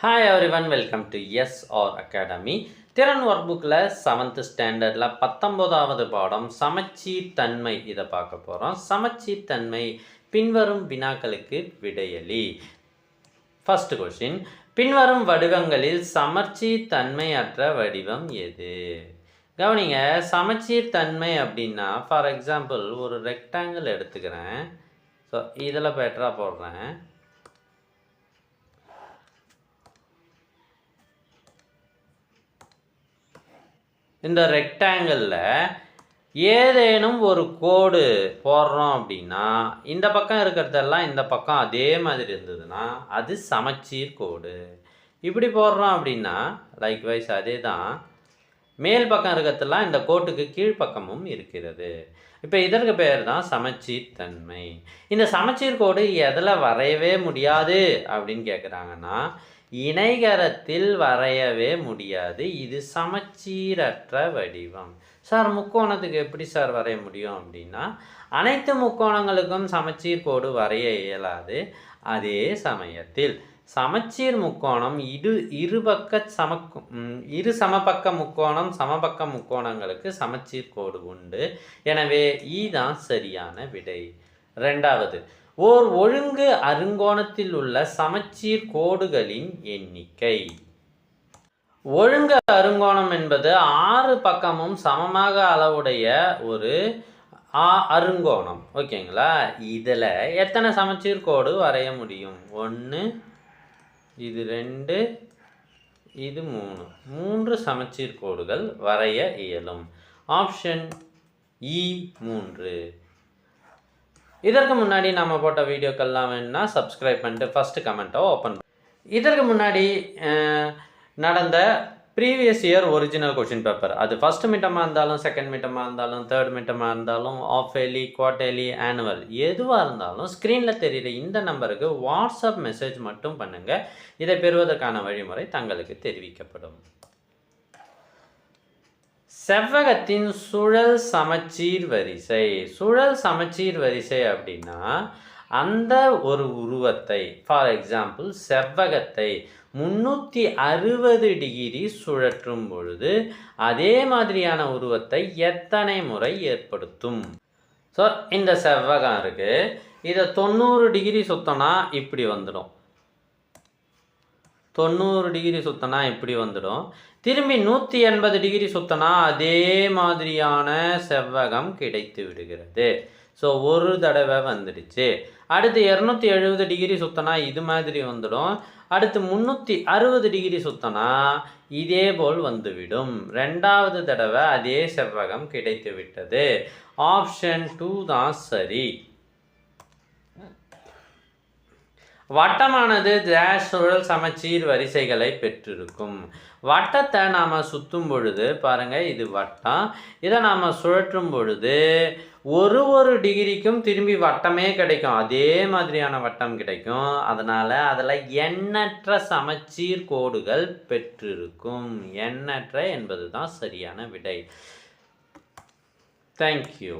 Hi everyone, welcome to SR Academy. திறன் work புக்கில் 7th ஸ்டாண்டர்டில் 19வது பாடம் சமச்சீர் தன்மை இதை பார்க்க போகிறோம். சமச்சீர் தன்மை பின்வரும் வினாக்களுக்கு விடையளி. ஃபர்ஸ்ட் கொஸ்டின், பின்வரும் வடிவங்களில் சமச்சீர் தன்மையற்ற வடிவம் எது? கவனிங்க, சமச்சீர் தன்மை அப்படின்னா ஃபார் எக்ஸாம்பிள் ஒரு ரெக்டாங்கிள் எடுத்துக்கிறேன். ஸோ இதில் பெட்டராக போடுறேன். இந்த ரெக்டாங்கிளில் ஏதேனும் ஒரு கோடு போடுறோம் அப்படின்னா இந்த பக்கம் இருக்கிறதெல்லாம் இந்த பக்கம் அதே மாதிரி இருந்ததுன்னா அது சமச்சீர் கோடு. இப்படி போடுறோம் அப்படின்னா லைக்வைஸ் அதே தான் மேல் பக்கம் இருக்கிறதெல்லாம் இந்த கோட்டுக்கு கீழ்ப்பக்கமும் இருக்கிறது. இப்போ இதற்கு பேர் தான் சமச்சீர் தன்மை. இந்த சமச்சீர் கோடு எதில் வரையவே முடியாது அப்படின்னு கேட்குறாங்கன்னா இணைகரத்தில் வரையவே முடியாது. இது சமச்சீரற்ற வடிவம். சார் முக்கோணத்துக்கு எப்படி சார் வரைய முடியும் அப்படின்னா அனைத்து முக்கோணங்களுக்கும் சமச்சீர் கோடு வரைய இயலாது. அதே சமயத்தில் சமச்சீர் முக்கோணம் இரு சமபக்க முக்கோணம் சமபக்க முக்கோணங்களுக்கு சமச்சீர் கோடு உண்டு. எனவே இதுதான் சரியான விடை. ரெண்டாவது, ஓர் ஒழுங்கு அருங்கோணத்தில் உள்ள சமச்சீர் கோடுகளின் எண்ணிக்கை. ஒழுங்கு அருங்கோணம் என்பது 6 பக்கமும் சமமாக அளவுடைய ஒரு அருங்கோணம். ஓகேங்களா? இதில் எத்தனை சமச்சீர் கோடு வரைய முடியும்? 1, இது 2, இது 3 சமச்சீர் கோடுகள் வரைய இயலும். ஆப்ஷன் இ 3. இதற்கு முன்னாடி நம்ம போட்ட வீடியோக்கள்லாம் வேணும்னா சப்ஸ்கிரைப் பண்ணிட்டு ஃபஸ்ட்டு கமெண்ட்டை ஓப்பன். இதற்கு முன்னாடி நடந்த previous year original question paper, அது ஃபஸ்ட்டு மிட்டமாக இருந்தாலும் செகண்ட் மிட்டமாக இருந்தாலும் தேர்ட் மிட்டமாக இருந்தாலும் ஆஃப் இயர்லி குவார்டர்லி ஆனுவல் எதுவாக இருந்தாலும் ஸ்க்ரீனில் தெரிகிற இந்த நம்பருக்கு வாட்ஸ்அப் மெசேஜ் மட்டும் பண்ணுங்கள். இதை பெறுவதற்கான வழிமுறை தங்களுக்கு தெரிவிக்கப்படும். செவ்வகத்தின் சுழல் சமச்சீர் வரிசை. சுழல் சமச்சீர் வரிசை அப்படின்னா அந்த ஒரு உருவத்தை ஃபார் எக்ஸாம்பிள் செவ்வகத்தை 360 டிகிரி சுழற்றும் பொழுது அதே மாதிரியான உருவத்தை எத்தனை முறை ஏற்படுத்தும்? ஸோ இந்த செவ்வகம் இருக்குது, இதை 90 டிகிரி சுத்தனா இப்படி வந்துடும். 90 டிகிரி சுத்தனா இப்படி வந்துடும். திரும்பி 180 டிகிரி சுத்தனா அதே மாதிரியான செவ்வகம் கிடைத்து விடுகிறது. ஸோ ஒரு தடவை வந்துடுச்சு. அடுத்து 270 டிகிரி சுத்தனா இது மாதிரி வந்துடும். அடுத்து 360 டிகிரி சுத்தனா இதே போல் வந்துவிடும். ரெண்டாவது தடவை அதே செவ்வகம் கிடைத்து விட்டது. ஆப்ஷன் 2 தான் சரி. வட்டமானது டேஷ் சுழல் சமச்சீர் வரிசைகளை பெற்றிருக்கும். வட்டத்தை நாம் சுற்றும் பொழுது பாருங்கள், இது வட்டம், இதை நாம் சுழற்றும் பொழுது ஒரு டிகிரிக்கும் திரும்பி வட்டமே கிடைக்கும், அதே மாதிரியான வட்டம் கிடைக்கும். அதனால் அதில் எண்ணற்ற சமச்சீர் கோடுகள் பெற்றிருக்கும். எண்ணற்ற என்பது தான் சரியான விடை. தேங்க்யூ.